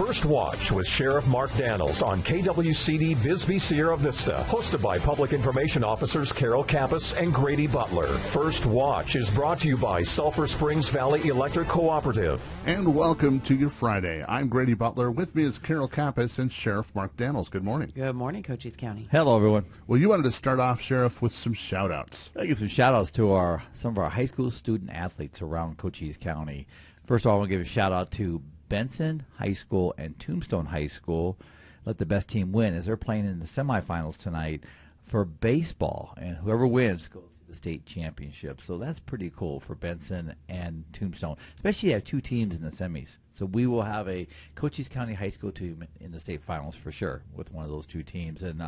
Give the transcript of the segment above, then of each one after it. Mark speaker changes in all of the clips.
Speaker 1: First Watch with Sheriff Mark Daniels on KWCD Bisbee Sierra Vista, hosted by Public Information Officers Carol Kappas and Grady Butler. First Watch is brought to you by Sulphur Springs Valley Electric Cooperative.
Speaker 2: And welcome to your Friday. I'm Grady Butler. With me is Carol Kappas and Sheriff Mark Daniels. Good morning.
Speaker 3: Good morning, Cochise County.
Speaker 4: Hello, everyone.
Speaker 2: Well, you wanted to start off, Sheriff, with some shout-outs.
Speaker 4: I'll give some shout-outs to some of our high school student athletes around Cochise County. First of all, I want to give a shout-out to Benson High School and Tombstone High School. Let the best team win as they're playing in the semifinals tonight for baseball, and whoever wins goes to the state championship. So that's pretty cool for Benson and Tombstone, especially you have two teams in the semis. So we will have a Cochise County High School team in the state finals for sure with one of those two teams. And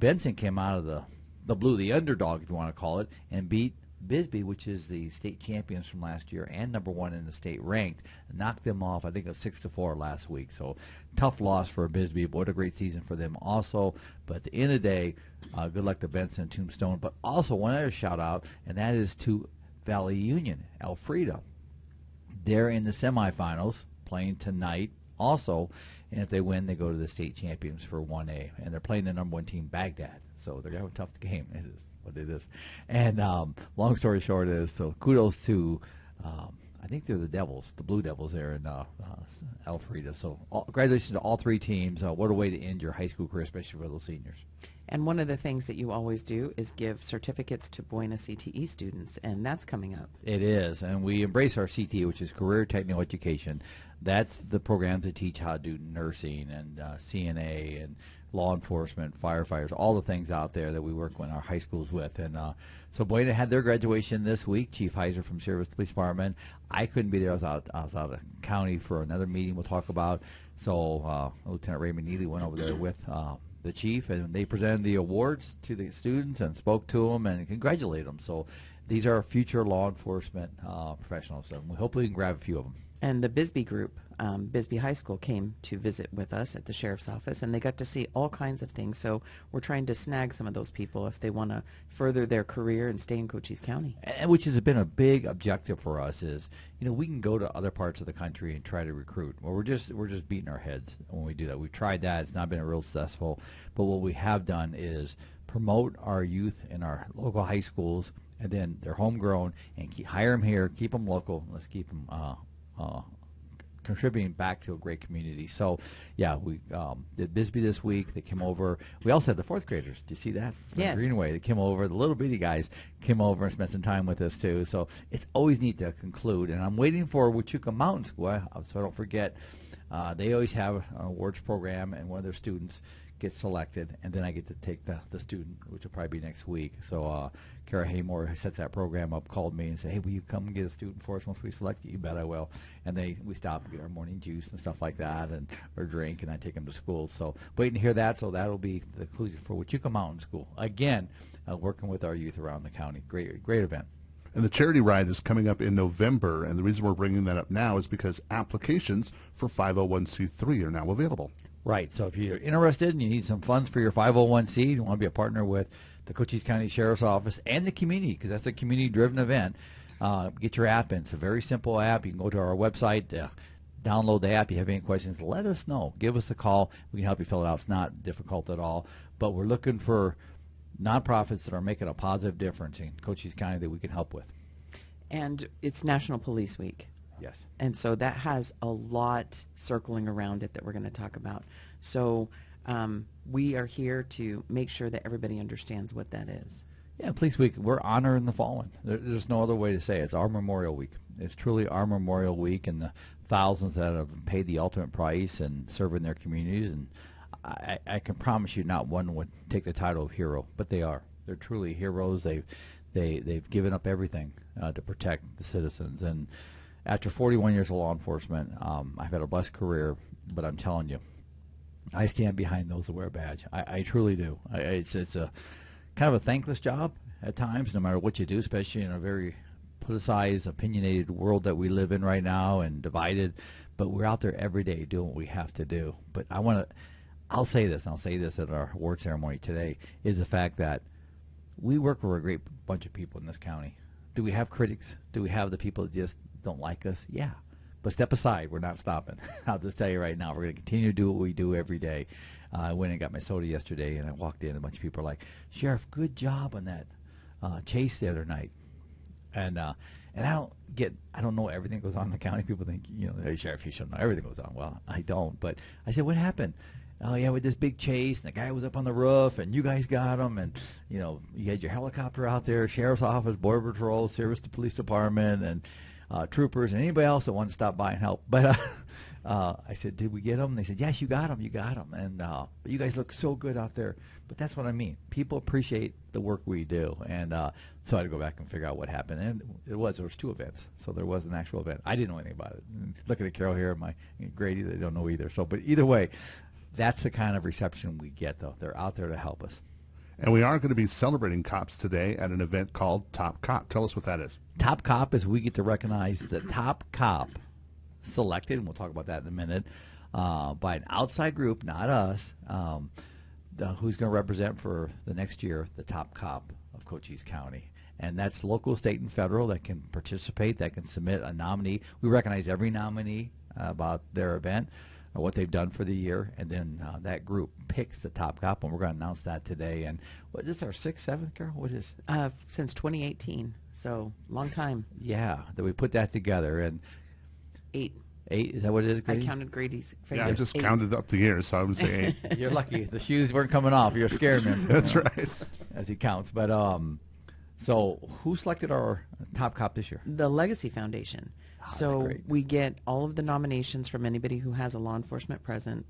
Speaker 4: Benson came out of the blue, the underdog if you want to call it, and beat Bisbee, which is the state champions from last year and number one in the state ranked, knocked them off, I think it was 6-4 last week. So tough loss for Bisbee, but what a great season for them also. But at the end of the day, good luck to Benson and Tombstone. But also one other shout out, and that is to Valley Union, Elfrida. They're in the semifinals, playing tonight also, and if they win, they go to the state champions for 1A, and they're playing the number one team, Baghdad. So they're going to have a tough game. It is what it is. And long story short is, so kudos to, I think they're the Devils, the Blue Devils there in Elfrida. So congratulations to all three teams. What a way to end your high school career, especially for those seniors.
Speaker 3: And one of the things that you always do is give certificates to Buena CTE students, and that's coming up.
Speaker 4: It is, and we embrace our CTE, which is Career Technical Education. That's the program to teach how to do nursing and CNA and law enforcement, firefighters, all the things out there that we work in our high schools with. And so Buena had their graduation this week. Chief Heiser from Sierra Vista Police Department. I couldn't be there. I was out of county for another meeting we'll talk about. So Lieutenant Raymond Neely went over there with the chief, and they presented the awards to the students and spoke to them and congratulated them. So these are future law enforcement professionals, and we hopefully can grab a few of them.
Speaker 3: And the Bisbee group, Bisbee High School, came to visit with us at the sheriff's office, and they got to see all kinds of things. So we're trying to snag some of those people if they want to further their career and stay in Cochise County.
Speaker 4: And which has been a big objective for us is, we can go to other parts of the country and try to recruit. Well, we're just beating our heads when we do that. We've tried that. It's not been real successful. But what we have done is promote our youth in our local high schools, and then they're homegrown, and hire them here, keep them local. Let's keep them contributing back to a great community. So, yeah, we did Bisbee this week. They came over. We also had the fourth graders. Do you see that? From
Speaker 3: Yes.
Speaker 4: Greenway. They came over. The little bitty guys came over and spent some time with us, too. So it's always neat to conclude. And I'm waiting for Huachuca Mountain School, so I don't forget. They always have an awards program, and one of their students gets selected, and then I get to take the student, which will probably be next week. So Kara Haymore, who sets that program up, called me and said, hey, will you come and get a student for us once we select you? You bet I will. And we stop and get our morning juice and stuff like that, and or drink, and I take them to school. So waiting to hear that. So that'll be the conclusion for Huachuca Mountain School. Again, working with our youth around the county. Great event.
Speaker 2: And the charity ride is coming up in November, and the reason we're bringing that up now is because applications for 501c3 are now available.
Speaker 4: Right. So if you're interested and you need some funds for your 501c, you want to be a partner with the Cochise County Sheriff's Office and the community, because that's a community-driven event, get your app in. It's a very simple app. You can go to our website, download the app. If you have any questions, let us know. Give us a call. We can help you fill it out. It's not difficult at all. But we're looking for nonprofits that are making a positive difference in Cochise County that we can help with.
Speaker 3: And it's National Police Week.
Speaker 4: Yes.
Speaker 3: And so that has a lot circling around it that we're going to talk about. So we are here to make sure that everybody understands what that is.
Speaker 4: Yeah, Police Week, we're honoring the fallen. There's no other way to say it. It's our Memorial Week. It's truly our Memorial Week, and the thousands that have paid the ultimate price and serving their communities. And I can promise you not one would take the title of hero, but they are. They're truly heroes. They've given up everything to protect the citizens. And after 41 years of law enforcement, I've had a blessed career, but I'm telling you, I stand behind those that wear a badge. I truly do. It's a kind of a thankless job at times, no matter what you do, especially in a very politicized, opinionated world that we live in right now and divided. But we're out there every day doing what we have to do. But I'll say this, and I'll say this at our award ceremony today, is the fact that we work for a great bunch of people in this county. Do we have critics? Do we have the people that just don't like us? Yeah. But step aside, we're not stopping. I'll just tell you right now, we're going to continue to do what we do every day. I went and got my soda yesterday, and I walked in, and a bunch of people are like, Sheriff, good job on that chase the other night. And I don't know everything that goes on in the county. People think, hey, Sheriff, you should know everything goes on. Well, I don't. But I said, what happened? Oh, yeah, with this big chase, and the guy was up on the roof, and you guys got him, and, you had your helicopter out there, Sheriff's Office, Border Patrol, Service to Police Department, and troopers, and anybody else that wanted to stop by and help. But I said, did we get them? And they said, yes, you got them. And but you guys look so good out there. But that's what I mean. People appreciate the work we do. And so I had to go back and figure out what happened. And there was 2 events. So there was an actual event. I didn't know anything about it. And looking at Carol here, my Grady, they don't know either. So, but either way, that's the kind of reception we get, though. They're out there to help us.
Speaker 2: And we are going to be celebrating cops today at an event called Top Cop. Tell us what that is. Top
Speaker 4: Cop is we get to recognize the top cop selected, and we'll talk about that in a minute, by an outside group, not us, who's going to represent for the next year the top cop of Cochise County. And that's local, state, and federal that can participate, that can submit a nominee. We recognize every nominee about their event, what they've done for the year, and then that group picks the top cop, and we're going to announce that today. And what is this, our 6th, 7th, Carol? What is
Speaker 3: since 2018, so long time.
Speaker 4: Yeah, that we put that together. And
Speaker 3: 8.
Speaker 4: 8, is that what it is, Grady?
Speaker 3: I counted Grady's fingers.
Speaker 2: Yeah, I just
Speaker 3: 8.
Speaker 2: counted up the years, so I would say 8.
Speaker 4: You're lucky. The shoes weren't coming off. You're scared, man.
Speaker 2: That's right.
Speaker 4: As he counts. But so who selected our top cop this year?
Speaker 3: The Legacy Foundation. So we get all of the nominations from anybody who has a law enforcement presence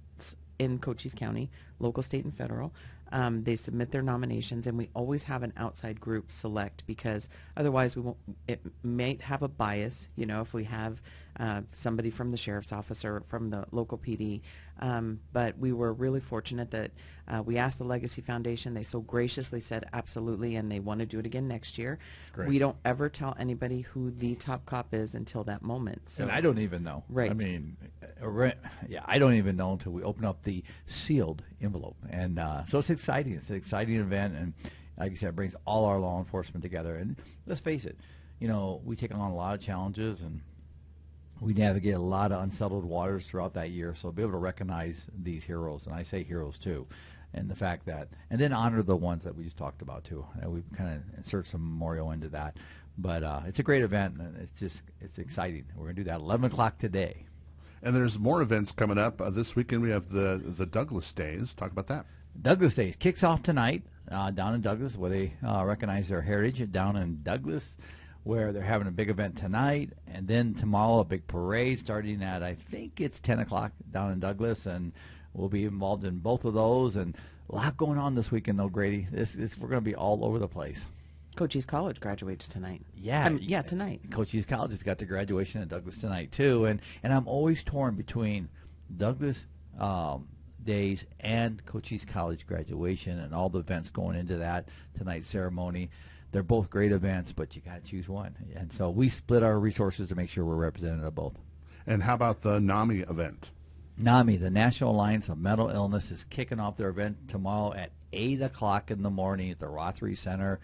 Speaker 3: in Cochise County, local, state, and federal. They submit their nominations, and we always have an outside group select, because otherwise it might have a bias, if we have somebody from the sheriff's office or from the local PD. But we were really fortunate that we asked the Legacy Foundation. They so graciously said absolutely, and they want to do it again next year. We don't ever tell anybody who the top cop is until that moment. So,
Speaker 4: and I don't even know.
Speaker 3: Right.
Speaker 4: I mean, I don't even know until we open up the sealed envelope. And so it's exciting. It's an exciting event, and like I said, it brings all our law enforcement together. And let's face it, we take on a lot of challenges, and we navigate a lot of unsettled waters throughout that year. So be able to recognize these heroes, and I say heroes too, and the fact that, and then honor the ones that we just talked about too. We kind of insert some memorial into that. But it's a great event, and it's exciting. We're going to do that 11 o'clock today.
Speaker 2: And there's more events coming up. This weekend we have the Douglas Days. Talk about that.
Speaker 4: Douglas Days kicks off tonight down in Douglas, where they recognize their heritage down in Douglas, where they're having a big event tonight, and then tomorrow a big parade starting at, I think it's 10 o'clock down in Douglas, and we'll be involved in both of those. And a lot going on this weekend, though, Grady. We're going to be all over the place.
Speaker 3: Cochise College graduates tonight.
Speaker 4: Yeah,
Speaker 3: tonight.
Speaker 4: Cochise College has got the graduation at Douglas tonight too, and I'm always torn between Douglas Days and Cochise College graduation and all the events going into that tonight's ceremony. They're both great events, but you got to choose one, and so we split our resources to make sure we're represented at both.
Speaker 2: And how about the NAMI event?
Speaker 4: NAMI, the National Alliance of Mental Illness, is kicking off their event tomorrow at 8 o'clock in the morning at the Rothery Center.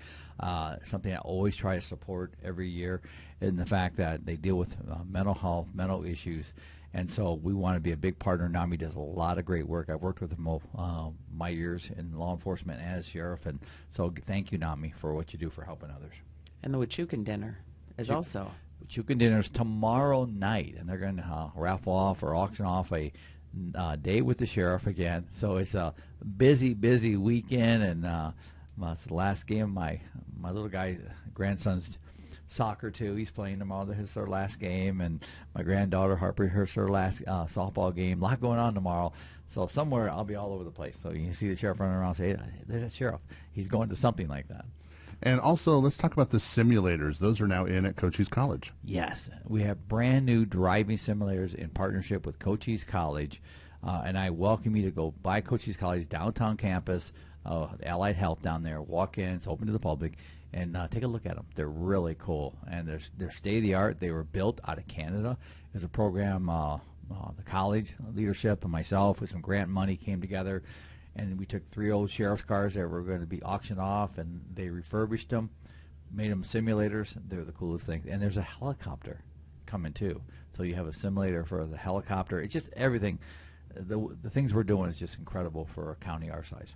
Speaker 4: Something I always try to support every year, in the fact that they deal with mental health, mental issues, and so we want to be a big partner. NAMI does a lot of great work. I've worked with them my years in law enforcement as sheriff, and so thank you, NAMI, for what you do for helping others.
Speaker 3: And the Huachucan dinner is also.
Speaker 4: Huachucan dinner is tomorrow night, and they're going to raffle off or auction off a day with the sheriff again. So it's a busy weekend, and it's the last game of my little guy grandson's soccer too. He's playing tomorrow. This is their last game, and my granddaughter Harper, her last softball game. A lot going on tomorrow. So somewhere I'll be all over the place. So you can see the sheriff running around and say, hey, there's that sheriff. He's going to something like that.
Speaker 2: And also, let's talk about the simulators. Those are now in at Cochise College.
Speaker 4: Yes. We have brand new driving simulators in partnership with Cochise College. And I welcome you to go by Cochise College downtown campus, Allied Health down there. Walk in. It's open to the public. And take a look at them. They're really cool. And they're state-of-the-art. They were built out of Canada. There's a program, the college leadership and myself with some grant money came together. And we took 3 old sheriff's cars that were going to be auctioned off, and they refurbished them, made them simulators. They're the coolest things. And there's a helicopter coming too. So you have a simulator for the helicopter. It's just everything. The things we're doing is just incredible for a county our size.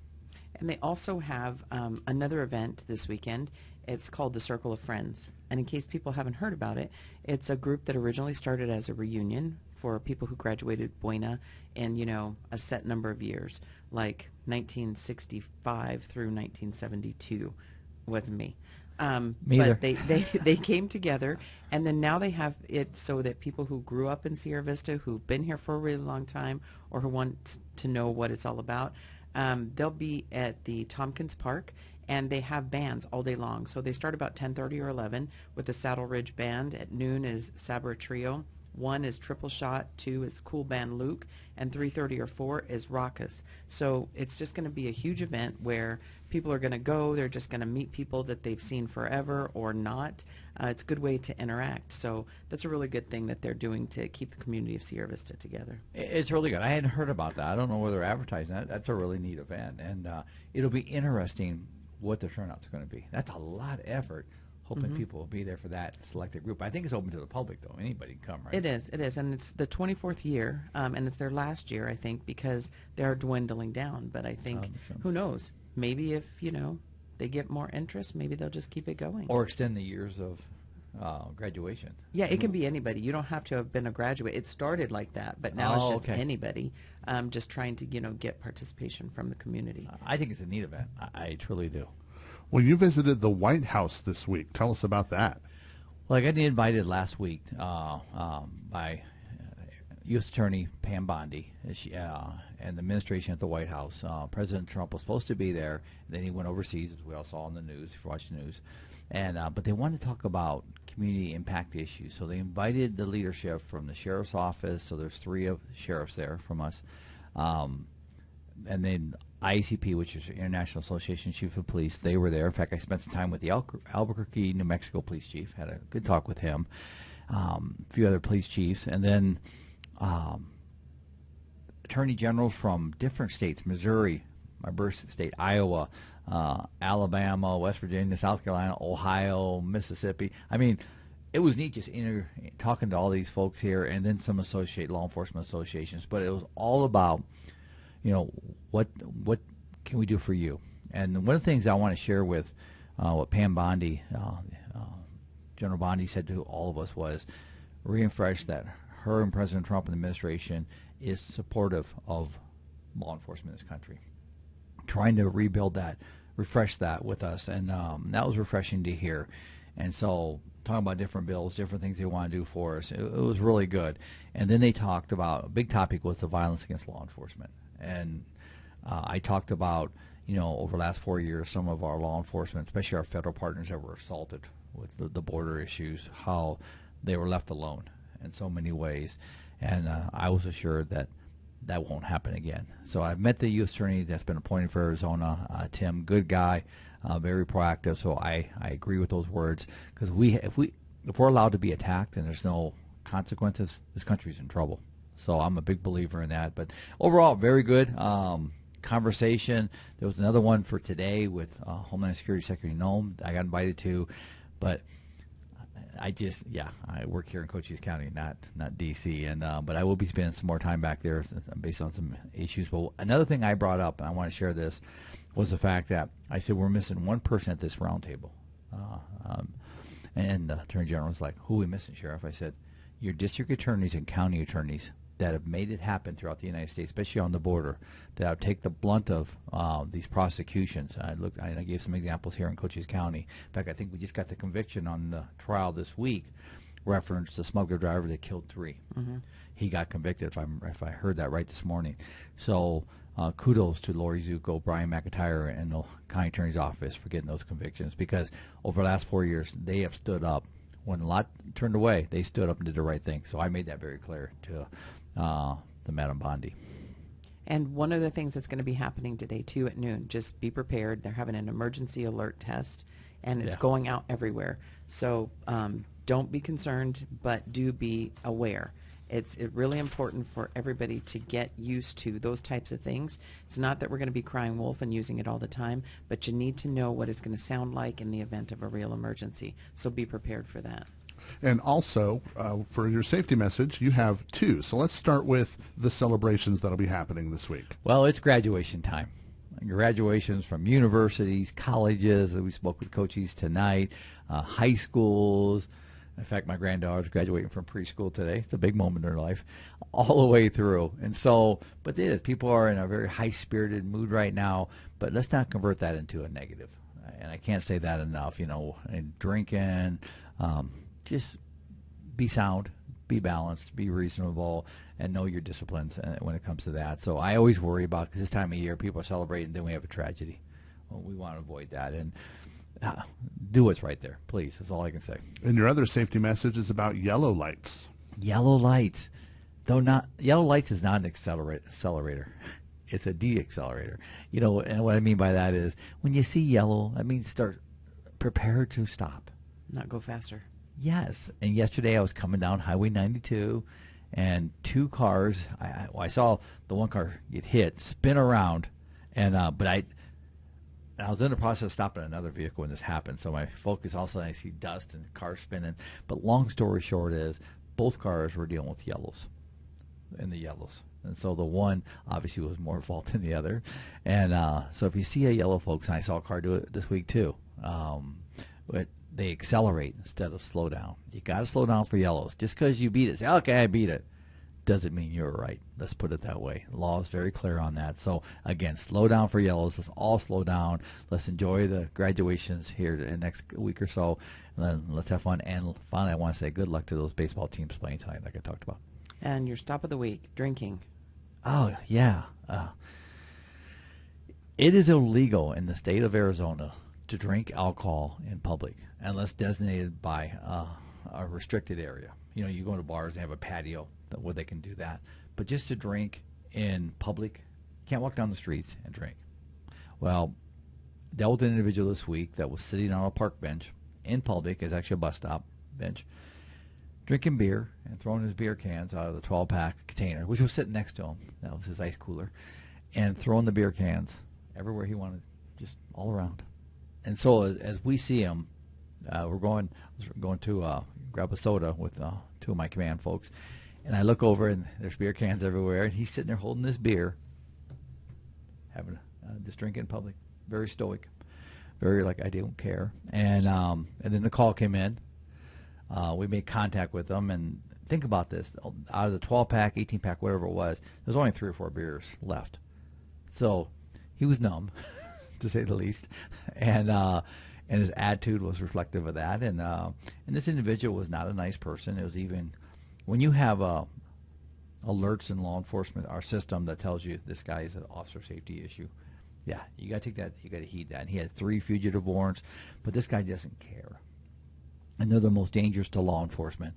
Speaker 3: And they also have another event this weekend. It's called the Circle of Friends. And in case people haven't heard about it, it's a group that originally started as a reunion for people who graduated Buena in, a set number of years, like 1965 through 1972. It wasn't me.
Speaker 4: Me either.
Speaker 3: But they came together, and then now they have it so that people who grew up in Sierra Vista, who've been here for a really long time, or who want to know what it's all about, they'll be at the Tompkins Park, and they have bands all day long. So they start about 10:30 or 11 with the Saddle Ridge Band. At noon is Sabra Trio. 1 is Triple Shot, 2 is Cool Band Luke, and 3:30 or 4 is Raucous. So it's just going to be a huge event where people are going to go. They're just going to meet people that they've seen forever or not. It's a good way to interact. So that's a really good thing that they're doing to keep the community of Sierra Vista together.
Speaker 4: It's really good. I hadn't heard about that. I don't know where they're advertising that. That's a really neat event, and it'll be interesting what the turnout's going to be. That's a lot of effort. Hoping people will be there for that selected group. I think it's open to the public, though. Anybody can come, right?
Speaker 3: It is, and it's the 24th year, and it's their last year, I think, because they are dwindling down. But I think, who knows? Maybe if, they get more interest, maybe they'll just keep it going.
Speaker 4: Or extend the years of graduation.
Speaker 3: Yeah, it can be anybody. You don't have to have been a graduate. It started like that, but now it's just anybody, just trying to, get participation from the community.
Speaker 4: I think it's a neat event. I truly do.
Speaker 2: Well, you visited the White House this week. Tell us about that.
Speaker 4: Well, I got invited last week by U.S. Attorney Pam Bondi and the administration at the White House. President Trump was supposed to be there, and then he went overseas, as we all saw on the news, if you watch the news. And but they wanted to talk about community impact issues, so they invited the leadership from the sheriff's office. So there's 3 of sheriffs there from us, and then IACP, which is the International Association of Chief of Police. They were there. In fact, I spent some time with the Albuquerque, New Mexico police chief. Had a good talk with him. A few other police chiefs, and then attorney generals from different states: Missouri, my birth state, Iowa, Alabama, West Virginia, South Carolina, Ohio, Mississippi. I mean, it was neat just talking to all these folks here, and then some law enforcement associations. But it was all about, what can we do for you? And one of the things I want to share with what Pam Bondi, General Bondi, said to all of us was reinforce that her and President Trump and the administration is supportive of law enforcement in this country, trying to rebuild that, refresh that with us, and that was refreshing to hear. And so talking about different bills, different things they want to do for us, it was really good. And then they talked about, a big topic was the violence against law enforcement. And I talked about, over the last 4 years, some of our law enforcement, especially our federal partners that were assaulted with the border issues, how they were left alone in so many ways. And I was assured that that won't happen again. So I've met the U.S. attorney that's been appointed for Arizona, Tim, good guy, very proactive. So I agree with those words, because if we're allowed to be attacked and there's no consequences, this country's in trouble. So I'm a big believer in that. But overall, very good conversation. There was another one for today with Homeland Security Secretary Noem I got invited to, but I work here in Cochise County, not D.C., and but I will be spending some more time back there based on some issues. But another thing I brought up, and I want to share this, was the fact that I said we're missing one person at this roundtable, and the Attorney General was like, "Who are we missing, Sheriff?" I said, "Your district attorneys and county attorneys that have made it happen throughout the United States, especially on the border, that take the blunt of these prosecutions." I gave some examples here in Cochise County. In fact, I think we just got the conviction on the trial this week, referenced the smuggler driver that killed 3. Mm-hmm. He got convicted, if I heard that right this morning. So kudos to Lori Zuko, Brian McIntyre, and the county attorney's office for getting those convictions, because over the last 4 years, they have stood up. When a lot turned away, they stood up and did the right thing. So I made that very clear to the Madam Bondi.
Speaker 3: And one of the things that's going to be happening today, too, at noon, just be prepared. They're having an emergency alert test, and it's going out everywhere. So don't be concerned, but do be aware. It's really important for everybody to get used to those types of things. It's not that we're going to be crying wolf and using it all the time, but you need to know what it's going to sound like in the event of a real emergency. So be prepared for that.
Speaker 2: And also, for your safety message, you have two. So let's start with the celebrations that'll be happening this week.
Speaker 4: Well, it's graduation time. Graduations from universities, colleges. We spoke with coaches tonight, high schools. In fact, my granddaughter's graduating from preschool today. It's a big moment in her life, all the way through. And so, but it is. People are in a very high-spirited mood right now, but let's not convert that into a negative. And I can't say that enough, and drinking, just be sound, be balanced, be reasonable, and know your disciplines when it comes to that. So I always worry about, because this time of year, people are celebrating, then we have a tragedy. Well, we want to avoid that. And do what's right there, please. That's all I can say.
Speaker 2: And your other safety message is about yellow lights.
Speaker 4: Yellow lights. Yellow lights is not an accelerator. It's a de-accelerator. And what I mean by that is when you see yellow, I mean prepare to stop.
Speaker 3: Not go faster.
Speaker 4: Yes. And yesterday I was coming down Highway 92, and two cars. I saw the one car get hit, spin around, and but I was in the process of stopping another vehicle when this happened. So my focus, all of a sudden I see dust and cars spinning. But long story short is both cars were dealing with yellows. And so the one obviously was more fault than the other. And so if you see a yellow, folks, and I saw a car do it this week too, but they accelerate instead of slow down. You got to slow down for yellows. Just because you beat it, say, okay, I beat it, doesn't mean you're right. Let's put it that way. The law is very clear on that. So again, slow down for yellows. Let's all slow down. Let's enjoy the graduations here in the next week or so, and then let's have fun. And finally, I want to say good luck to those baseball teams playing tonight, like I talked about.
Speaker 3: And your stop of the week, drinking.
Speaker 4: Oh, yeah. It is illegal in the state of Arizona to drink alcohol in public unless designated by a restricted area. You go to bars and have a patio where they can do that. But just to drink in public, you can't walk down the streets and drink. Well, dealt with an individual this week that was sitting on a park bench in public. It's actually a bus stop bench, drinking beer and throwing his beer cans out of the 12-pack container, which was sitting next to him. That was his ice cooler. And throwing the beer cans everywhere he wanted, just all around. And so as we see him, we're going to grab a soda with two of my command folks. And I look over, and there's beer cans everywhere. And he's sitting there holding this beer, having this drink in public. Very stoic. Very like, I don't care. And then the call came in. We made contact with them, and think about this. Out of the 12-pack, 18-pack, whatever it was, there's only 3 or 4 beers left. So he was numb, to say the least, and his attitude was reflective of that. And this individual was not a nice person. It was even, when you have alerts in law enforcement, our system that tells you this guy is an officer safety issue, yeah, you got to take that, you got to heed that. And he had 3 fugitive warrants, but this guy doesn't care. And they're the most dangerous to law enforcement.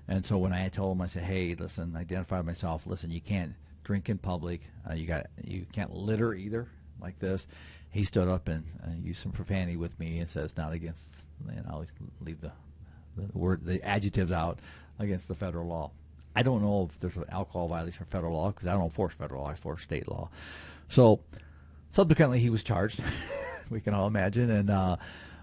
Speaker 4: And so when I told him, I said, hey, listen, identify myself. Listen, you can't drink in public. You can't litter either, like this. He stood up and used some profanity with me and says, not against, and I'll leave the adjectives out, against the federal law. I don't know if there's an alcohol violation for federal law, because I don't enforce federal law, I enforce state law. So subsequently he was charged, we can all imagine. And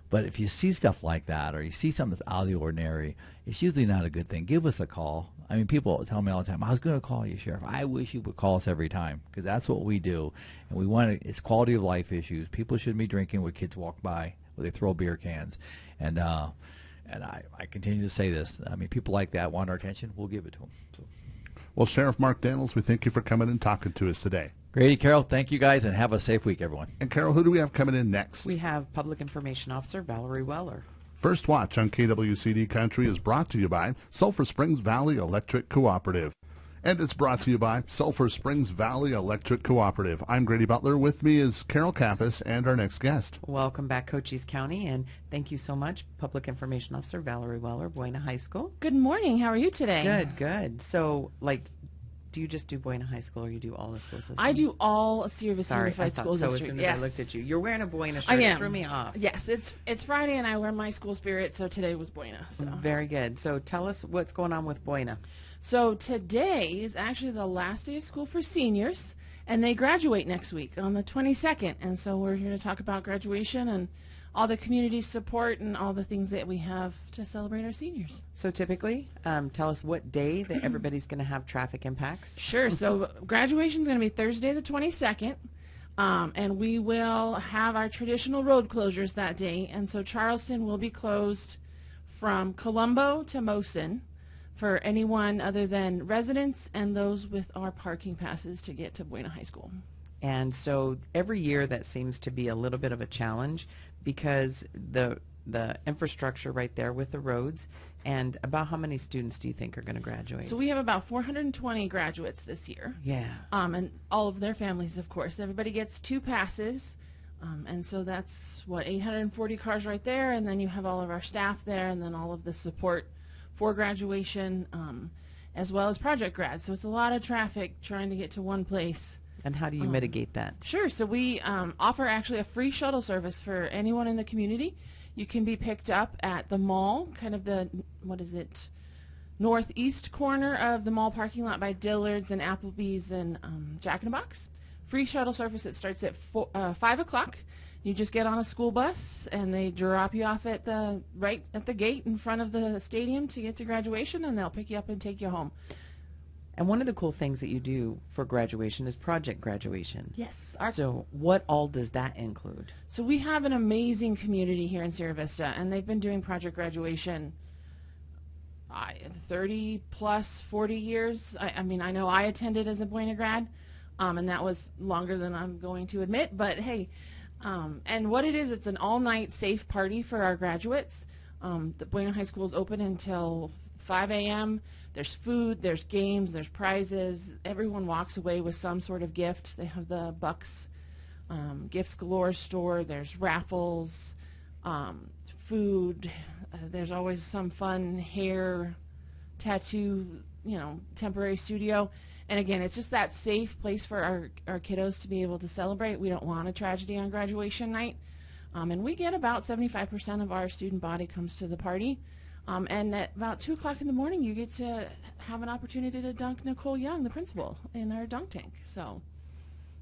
Speaker 4: but if you see stuff like that, or you see something that's out of the ordinary, it's usually not a good thing. Give us a call. I mean, people tell me all the time, I was going to call you, Sheriff. I wish you would call us every time, because that's what we do. And we want to, it's quality of life issues. People shouldn't be drinking when kids walk by, where they throw beer cans. And I continue to say this. I mean, people like that want our attention. We'll give it to them. So.
Speaker 2: Well, Sheriff Mark Daniels, we thank you for coming and talking to us today.
Speaker 4: Grady, Carol, thank you guys, and have a safe week, everyone.
Speaker 2: And Carol, who do we have coming in next?
Speaker 3: We have Public Information Officer Valerie Weller.
Speaker 2: First Watch on KWCD Country is brought to you by Sulphur Springs Valley Electric Cooperative. And it's brought to you by Sulphur Springs Valley Electric Cooperative. I'm Grady Butler. With me is Carol Kappas and our next guest.
Speaker 3: Welcome back, Cochise County, and thank you so much, Public Information Officer Valerie Weller, Buena High School.
Speaker 5: Good morning. How are you today?
Speaker 3: Good, good. So, do you just do Buena High School, or you do all the school systems?
Speaker 5: I do all Sierra Vista
Speaker 3: Sorry,
Speaker 5: Unified School
Speaker 3: so.
Speaker 5: District.
Speaker 3: As soon as
Speaker 5: yes.
Speaker 3: I looked at you, you're wearing a Buena shirt.
Speaker 5: I am.
Speaker 3: It threw me off.
Speaker 5: Yes, it's Friday, and I wear my school spirit, so today was Buena. So.
Speaker 3: Very good. So tell us what's going on with Buena.
Speaker 5: So today is actually the last day of school for seniors, and they graduate next week on the 22nd. And so we're here to talk about graduation and all the community support and all the things that we have to celebrate our seniors.
Speaker 3: So typically, tell us what day that everybody's going to have traffic impacts.
Speaker 5: Sure. So graduation is going to be Thursday the 22nd. And we will have our traditional road closures that day. And so Charleston will be closed from Colombo to Mosin for anyone other than residents and those with our parking passes to get to Buena High School.
Speaker 3: And so every year that seems to be a little bit of a challenge because the infrastructure right there with the roads. And about how many students do you think are going to graduate?
Speaker 5: So we have about 420 graduates this year.
Speaker 3: Yeah.
Speaker 5: And all of their families, of course. Everybody gets 2 passes. And so that's, 840 cars right there. And then you have all of our staff there and then all of the support for graduation, as well as project grads. So it's a lot of traffic trying to get to one place.
Speaker 3: And how do you mitigate that?
Speaker 5: Sure. So we offer actually a free shuttle service for anyone in the community. You can be picked up at the mall, kind of the, northeast corner of the mall parking lot by Dillard's and Applebee's and Jack in the Box. Free shuttle service. It starts at 5 o'clock. You just get on a school bus and they drop you off at right at the gate in front of the stadium to get to graduation, and they'll pick you up and take you home.
Speaker 3: And one of the cool things that you do for graduation is project graduation.
Speaker 5: Yes.
Speaker 3: So what all does that include?
Speaker 5: So we have an amazing community here in Sierra Vista, and they've been doing project graduation 30 plus 40 years. I mean, I know I attended as a Buena grad, and that was longer than I'm going to admit, but hey, and what it is, it's an all-night safe party for our graduates. The Buena High School is open until 5 a.m. There's food, there's games, there's prizes. Everyone walks away with some sort of gift. They have the Bucks Gifts Galore store. There's raffles, food. There's always some fun hair, tattoo, temporary studio. And again, it's just that safe place for our kiddos to be able to celebrate. We don't want a tragedy on graduation night. And we get about 75% of our student body comes to the party. And at about 2 o'clock in the morning, you get to have an opportunity to dunk Nicole Young, the principal, in our dunk tank. So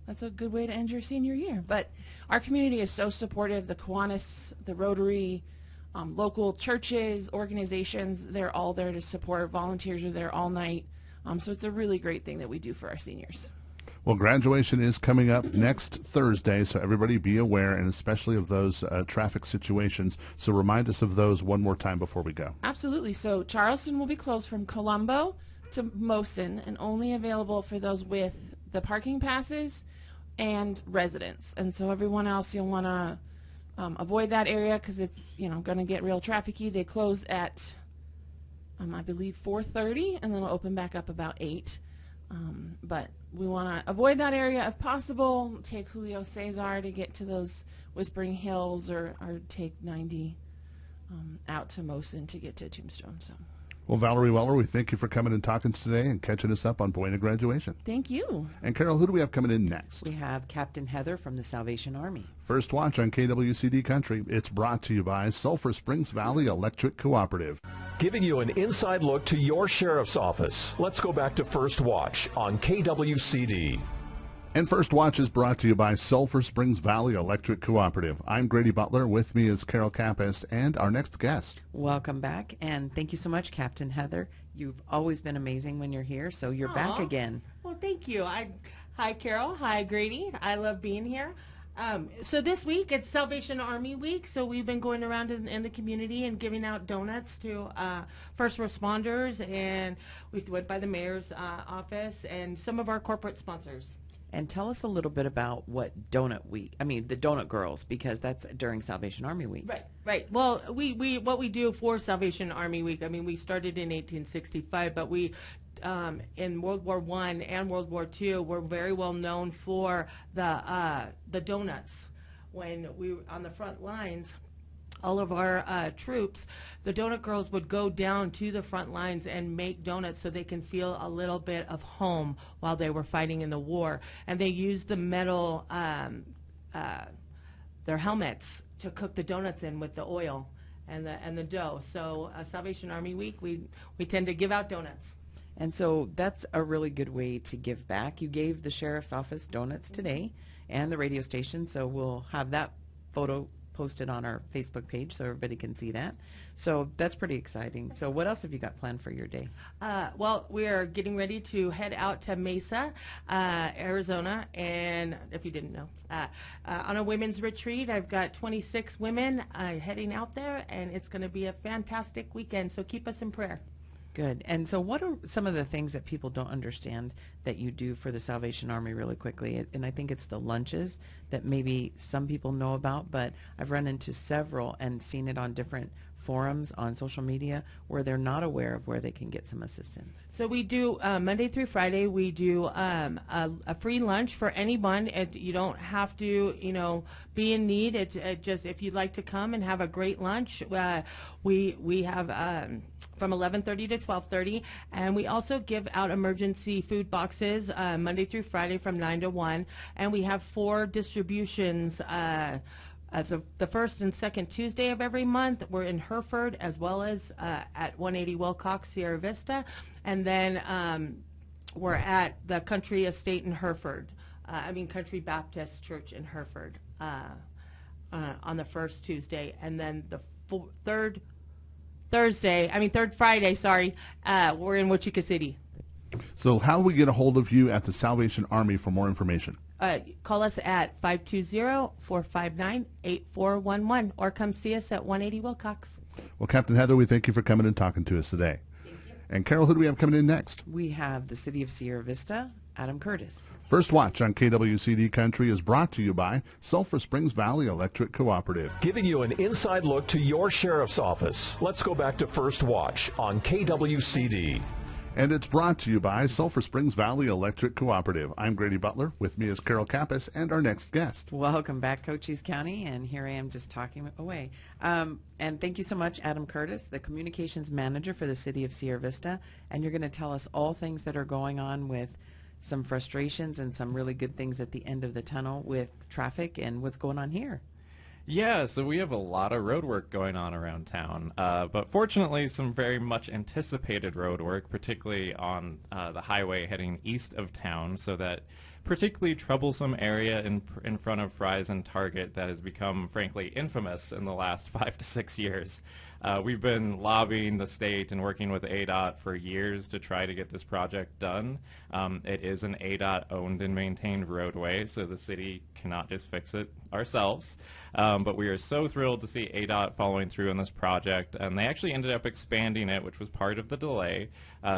Speaker 5: that's a good way to end your senior year. But our community is so supportive. The Kiwanis, the Rotary, local churches, organizations, they're all there to support. Volunteers are there all night. So it's a really great thing that we do for our seniors.
Speaker 2: Well, graduation is coming up next Thursday, so everybody be aware, and especially of those traffic situations. So remind us of those one more time before we go.
Speaker 5: Absolutely. So Charleston will be closed from Colombo to Mosin and only available for those with the parking passes and residents. And so everyone else, you'll want to avoid that area because it's going to get real trafficy. They close at, I believe, 4:30, and then they'll open back up about 8. But we want to avoid that area if possible. Take Julio Cesar to get to those Whispering Hills, or take 90 out to Mosin to get to Tombstone. So.
Speaker 2: Well, Valerie Weller, we thank you for coming and talking today and catching us up on Buena graduation.
Speaker 5: Thank you.
Speaker 2: And Carol, who do we have coming in next?
Speaker 3: We have Captain Heather from the Salvation Army.
Speaker 2: First Watch on KWCD Country. It's brought to you by Sulphur Springs Valley Electric Cooperative.
Speaker 1: Giving you an inside look to your sheriff's office. Let's go back to First Watch on KWCD.
Speaker 2: And First Watch is brought to you by Sulphur Springs Valley Electric Cooperative. I'm Grady Butler. With me is Carol Kappas and our next guest.
Speaker 3: Welcome back, and thank you so much, Captain Heather. You've always been amazing when you're here, so you're back again.
Speaker 6: Well, thank you. Hi, Carol. Hi, Grady. I love being here. So this week, it's Salvation Army Week, so we've been going around in the community and giving out donuts to first responders, and we went by the mayor's office and some of our corporate sponsors.
Speaker 3: And tell us a little bit about what the Donut Girls, because that's during Salvation Army Week.
Speaker 6: Right. Well, we what we do for Salvation Army Week, we started in 1865, but we in World War I and World War II, we're very well known for the donuts. When we were on the front lines, all of our troops, the Donut Girls would go down to the front lines and make donuts so they can feel a little bit of home while they were fighting in the war. And they used the metal, their helmets, to cook the donuts in with the oil and the dough. So Salvation Army Week, we tend to give out donuts.
Speaker 3: And so that's a really good way to give back. You gave the sheriff's office donuts today and the radio station, so we'll have that photo posted on our Facebook page so everybody can see that. So that's pretty exciting. So what else have you got planned for your day?
Speaker 6: Well, we are getting ready to head out to Mesa, Arizona, and if you didn't know, on a women's retreat. I've got 26 women heading out there, and it's going to be a fantastic weekend, so keep us in prayer.
Speaker 3: Good. And so what are some of the things that people don't understand that you do for the Salvation Army really quickly? And I think it's the lunches that maybe some people know about, but I've run into several and seen it on different forums on social media where they're not aware of where they can get some assistance.
Speaker 6: So we do Monday through Friday. We do a free lunch for anyone. You don't have to, be in need. It just if you'd like to come and have a great lunch, we have from 11:30 to 12:30, and we also give out emergency food boxes Monday through Friday from 9 to 1, and we have 4 distributions. The first and second Tuesday of every month, we're in Hereford as well as at 180 Wilcox, Sierra Vista. And then we're at the Country Estate in Hereford, Country Baptist Church in Hereford on the first Tuesday. And then the third Friday, we're in Wichita City.
Speaker 2: So how we get a hold of you at the Salvation Army for more information?
Speaker 6: Call us at 520-459-8411 or come see us at 180 Wilcox.
Speaker 2: Well, Captain Heather, we thank you for coming and talking to us today.
Speaker 6: Thank you.
Speaker 2: And Carol, who do we have coming in next?
Speaker 3: We have the City of Sierra Vista, Adam Curtis.
Speaker 2: First Watch on KWCD Country is brought to you by Sulphur Springs Valley Electric Cooperative.
Speaker 1: Giving you an inside look to your sheriff's office. Let's go back to First Watch on KWCD.
Speaker 2: And it's brought to you by Sulphur Springs Valley Electric Cooperative. I'm Grady Butler. With me is Carol Kappas and our next guest.
Speaker 3: Welcome back, Cochise County, and here I am just talking away. And thank you so much, Adam Curtis, the Communications Manager for the City of Sierra Vista. And you're going to tell us all things that are going on with some frustrations and some really good things at the end of the tunnel with traffic and what's going on here.
Speaker 7: Yeah, so we have a lot of road work going on around town, but fortunately some very much anticipated road work, particularly on the highway heading east of town, so that particularly troublesome area in front of Fry's and Target that has become, frankly, infamous in the last 5 to 6 years. We've been lobbying the state and working with ADOT for years to try to get this project done. It is an ADOT owned and maintained roadway, so the city cannot just fix it ourselves. But we are so thrilled to see ADOT following through on this project, and they actually ended up expanding it, which was part of the delay.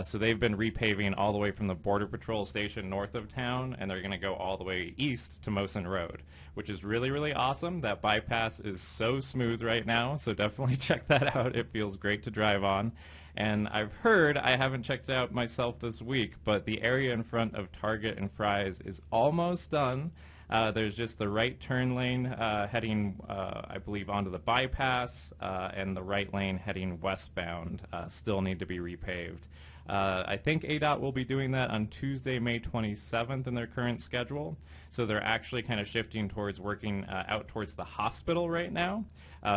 Speaker 7: So they've been repaving all the way from the Border Patrol station north of town, and they're going to go all the way east to Mosen Road, which is really, really awesome. That bypass is so smooth right now, so definitely check that out. It feels great to drive on. And I've heard, I haven't checked it out myself this week, but the area in front of Target and Fry's is almost done. There's just the right turn lane heading, I believe, onto the bypass, and the right lane heading westbound still need to be repaved. I think ADOT will be doing that on Tuesday, May 27th in their current schedule. So they're actually kind of shifting towards working out towards the hospital right now.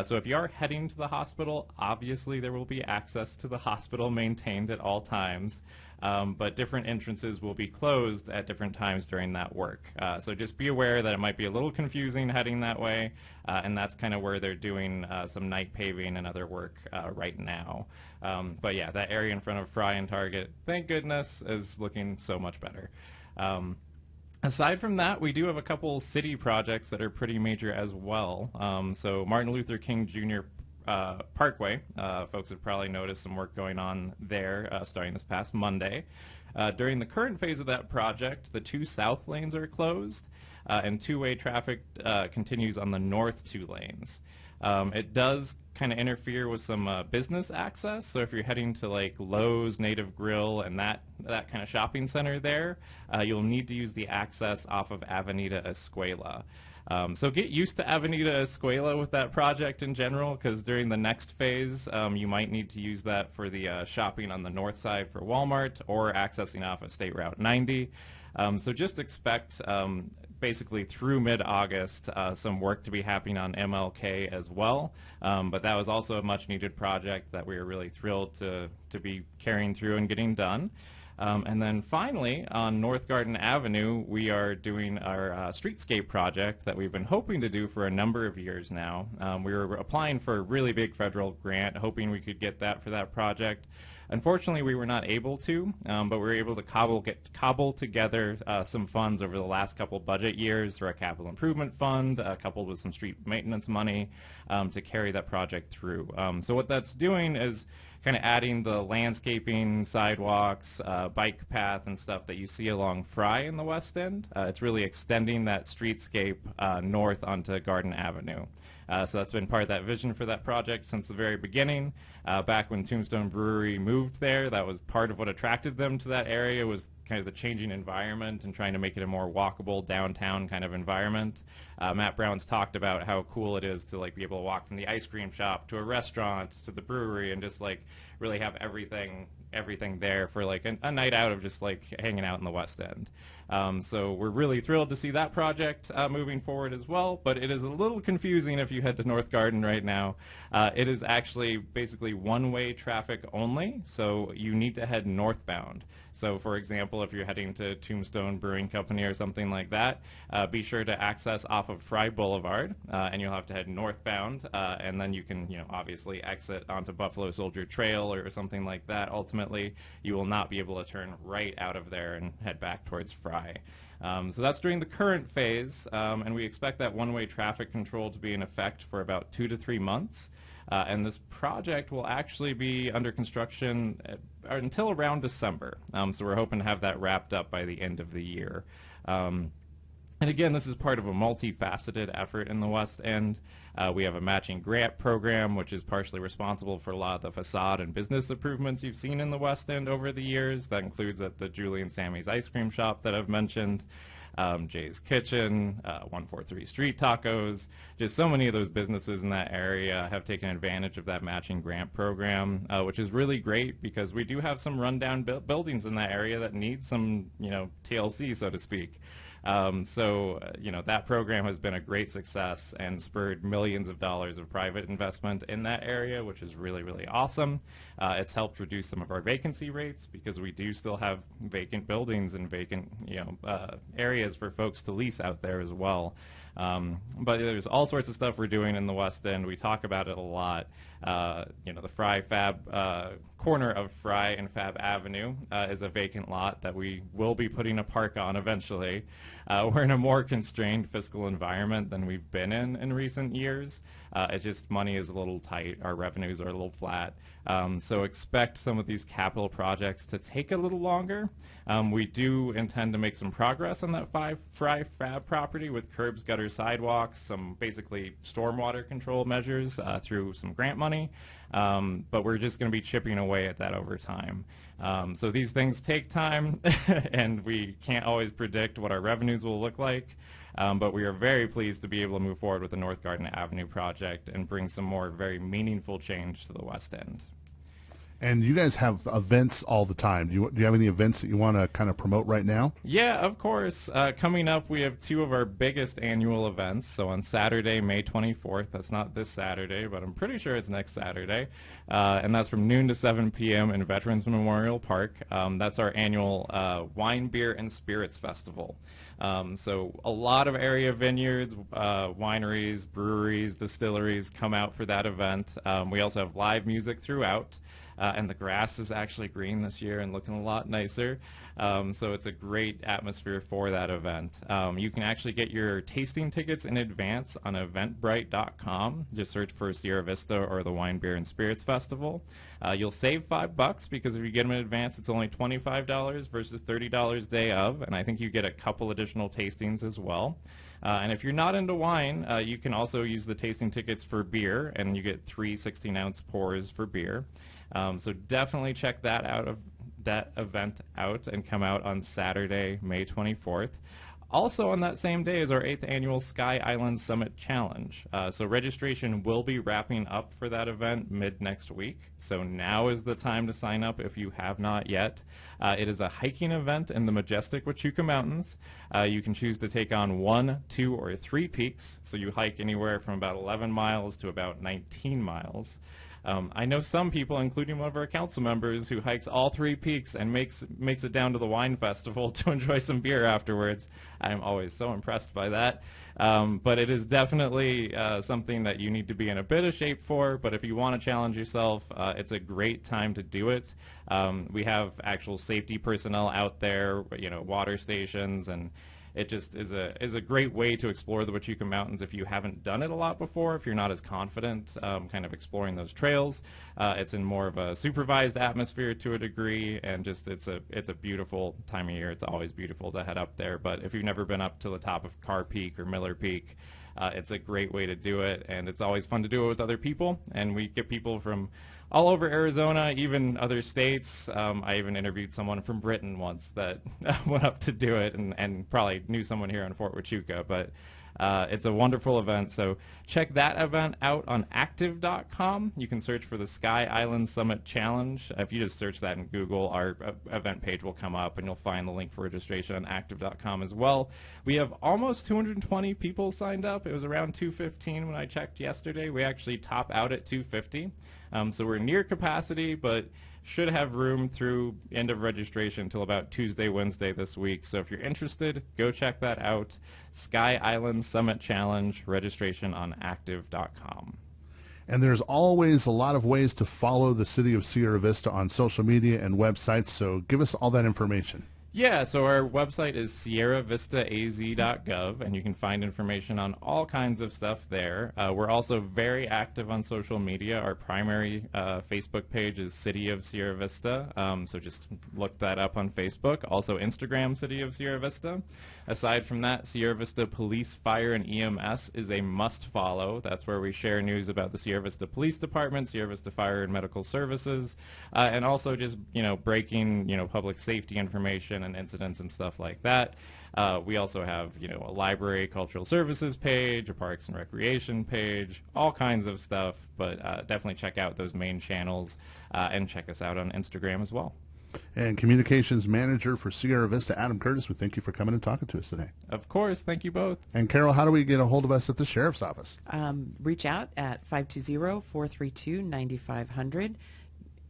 Speaker 7: So if you are heading to the hospital, obviously there will be access to the hospital maintained at all times. But different entrances will be closed at different times during that work. So just be aware that it might be a little confusing heading that way, and that's kind of where they're doing some night paving and other work right now. But yeah, that area in front of Fry and Target, thank goodness, is looking so much better. Aside from that, we do have a couple city projects that are pretty major as well. So Martin Luther King Jr. Parkway, folks have probably noticed some work going on there starting this past Monday. During the current phase of that project, the 2 south lanes are closed, and two-way traffic continues on the north 2 lanes. It does kind of interfere with some business access, so if you're heading to like Lowe's, Native Grill, and that kind of shopping center there, you'll need to use the access off of Avenida Escuela. So get used to Avenida Escuela with that project in general, because during the next phase, you might need to use that for the shopping on the north side for Walmart or accessing off of State Route 90. So just expect basically through mid-August some work to be happening on MLK as well. But that was also a much-needed project that we were really thrilled to be carrying through and getting done. And then finally, on North Garden Avenue, we are doing our streetscape project that we've been hoping to do for a number of years now. We were applying for a really big federal grant, hoping we could get that for that project. Unfortunately, we were not able to, but we were able to cobble together some funds over the last couple budget years through our capital improvement fund, coupled with some street maintenance money to carry that project through. So what that's doing is kind of adding the landscaping, sidewalks, bike path, and stuff that you see along Fry in the West End. It's really extending that streetscape north onto Garden Avenue. So that's been part of that vision for that project since the very beginning. Back when Tombstone Brewery moved there, that was part of what attracted them to that area, was kind of the changing environment and trying to make it a more walkable downtown kind of environment. Matt Brown's talked about how cool it is to like be able to walk from the ice cream shop to a restaurant to the brewery and just like really have everything there for like a night out of just like hanging out in the West End. So we're really thrilled to see that project moving forward as well, but it is a little confusing if you head to North Garden right now. It is actually basically one-way traffic only, so you need to head northbound. So for example, if you're heading to Tombstone Brewing Company or something like that, be sure to access off of Fry Boulevard, and you'll have to head northbound, and then you can, obviously exit onto Buffalo Soldier Trail or something like that. Ultimately, you will not be able to turn right out of there and head back towards Fry. So that's during the current phase, and we expect that one-way traffic control to be in effect for about 2 to 3 months. And this project will actually be under construction until around December. So we're hoping to have that wrapped up by the end of the year. And again, this is part of a multifaceted effort in the West End. We have a matching grant program, which is partially responsible for a lot of the facade and business improvements you've seen in the West End over the years. That includes at the Julie and Sammy's ice cream shop that I've mentioned, Jay's Kitchen, 143 Street Tacos. Just so many of those businesses in that area have taken advantage of that matching grant program, which is really great because we do have some rundown buildings in that area that need some, TLC, so to speak. That program has been a great success and spurred millions of dollars of private investment in that area, which is really, really awesome. It's helped reduce some of our vacancy rates because we do still have vacant buildings and vacant, areas for folks to lease out there as well. But there's all sorts of stuff we're doing in the West End. We talk about it a lot. The Fry Fab corner of Fry and Fab Avenue is a vacant lot that we will be putting a park on eventually. We're in a more constrained fiscal environment than we've been in recent years. It's just money is a little tight. Our revenues are a little flat. So expect some of these capital projects to take a little longer. We do intend to make some progress on that Fry Fab property with curbs, gutters, sidewalks, some basically stormwater control measures through some grant money. But we're just going to be chipping away at that over time. So these things take time, and we can't always predict what our revenues will look like. But we are very pleased to be able to move forward with the North Garden Avenue project and bring some more very meaningful change to the West End.
Speaker 2: And you guys have events all the time. Do you have any events that you want to kind of promote right now?
Speaker 7: Yeah, of course. Coming up, we have 2 of our biggest annual events. So on Saturday, May 24th, that's not this Saturday, but I'm pretty sure it's next Saturday. And that's from noon to 7 p.m. in Veterans Memorial Park. That's our annual Wine, Beer, and Spirits Festival. So a lot of area vineyards, wineries, breweries, distilleries come out for that event. We also have live music throughout. And the grass is actually green this year and looking a lot nicer. So it's a great atmosphere for that event. You can actually get your tasting tickets in advance on eventbrite.com. Just search for Sierra Vista or the Wine, Beer, and Spirits Festival. You'll save $5 because if you get them in advance, it's only $25 versus $30 day of. And I think you get a couple additional tastings as well. And if you're not into wine, you can also use the tasting tickets for beer, and you get 3 16-ounce pours for beer. So definitely check that event out and come out on Saturday, May 24th. Also on that same day is our 8th annual Sky Island Summit Challenge. So registration will be wrapping up for that event mid-next week. So now is the time to sign up if you have not yet. It is a hiking event in the majestic Huachuca Mountains. You can choose to take on 1, 2, or 3 peaks. So you hike anywhere from about 11 miles to about 19 miles. I know some people, including one of our council members, who hikes all 3 peaks and makes it down to the wine festival to enjoy some beer afterwards. I'm always so impressed by that. But it is definitely something that you need to be in a bit of shape for. But if you want to challenge yourself, it's a great time to do it. We have actual safety personnel out there, water stations, and it just is a great way to explore the Huachuca Mountains if you haven't done it a lot before, if you're not as confident kind of exploring those trails. It's in more of a supervised atmosphere to a degree, and just it's a beautiful time of year. It's always beautiful to head up there. But if you've never been up to the top of Carr Peak or Miller Peak, it's a great way to do it, and it's always fun to do it with other people. And we get people from all over Arizona, even other states. I even interviewed someone from Britain once that went up to do it, and probably knew someone here in Fort Huachuca. But it's a wonderful event, so check that event out on active.com. You can search for the Sky Island Summit Challenge. If you just search that in Google, our event page will come up, and you'll find the link for registration on active.com as well. We have almost 220 people signed up. It was around 215 when I checked yesterday. We actually top out at 250. So we're near capacity, but should have room through end of registration until about Tuesday, Wednesday this week. So if you're interested, go check that out. Sky Island Summit Challenge, registration on active.com.
Speaker 2: And there's always a lot of ways to follow the City of Sierra Vista on social media and websites, so give us all that information.
Speaker 7: Yeah, so our website is sierravistaaz.gov, and you can find information on all kinds of stuff there. We're also very active on social media. Our primary Facebook page is City of Sierra Vista, so just look that up on Facebook. Also Instagram, City of Sierra Vista. Aside from that, Sierra Vista Police, Fire, and EMS is a must-follow. That's where we share news about the Sierra Vista Police Department, Sierra Vista Fire and Medical Services, and also just, breaking, public safety information and incidents and stuff like that. We also have, a library, cultural services page, a parks and recreation page, all kinds of stuff, but definitely check out those main channels and check us out on Instagram as well.
Speaker 2: And Communications Manager for Sierra Vista, Adam Curtis, we thank you for coming and talking to us today.
Speaker 7: Of course. Thank you both.
Speaker 2: And Carol, how do we get a hold of us at the Sheriff's Office?
Speaker 3: Reach out at 520-432-9500.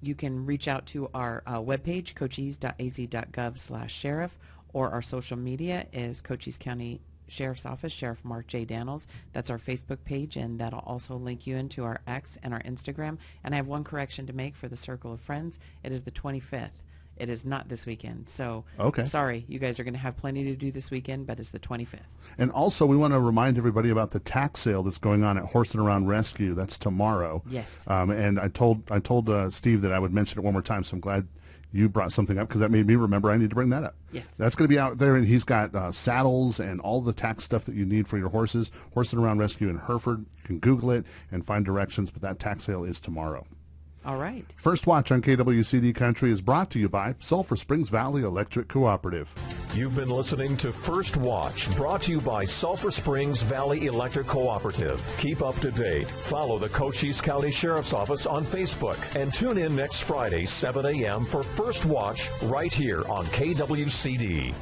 Speaker 3: You can reach out to our webpage, cochise.az.gov/sheriff, or our social media is Cochise County Sheriff's Office, Sheriff Mark J. Daniels. That's our Facebook page, and that'll also link you into our X and our Instagram. And I have one correction to make for the Circle of Friends. It is the 25th. It is not this weekend. So,
Speaker 2: okay.
Speaker 3: Sorry, you guys are going to have plenty to do this weekend, but it's the 25th.
Speaker 2: And also, we want to remind everybody about the tax sale that's going on at Horse and Around Rescue. That's tomorrow.
Speaker 3: Yes.
Speaker 2: And I told Steve that I would mention it one more time, so I'm glad you brought something up because that made me remember I need to bring that up.
Speaker 3: Yes.
Speaker 2: That's going to be out there, and he's got saddles and all the tax stuff that you need for your horses. Horse and Around Rescue in Hereford. You can Google it and find directions, but that tax sale is tomorrow.
Speaker 3: All right.
Speaker 2: First Watch on KWCD Country is brought to you by Sulphur Springs Valley Electric Cooperative.
Speaker 1: You've been listening to First Watch, brought to you by Sulphur Springs Valley Electric Cooperative. Keep up to date. Follow the Cochise County Sheriff's Office on Facebook. And tune in next Friday, 7 a.m. for First Watch right here on KWCD.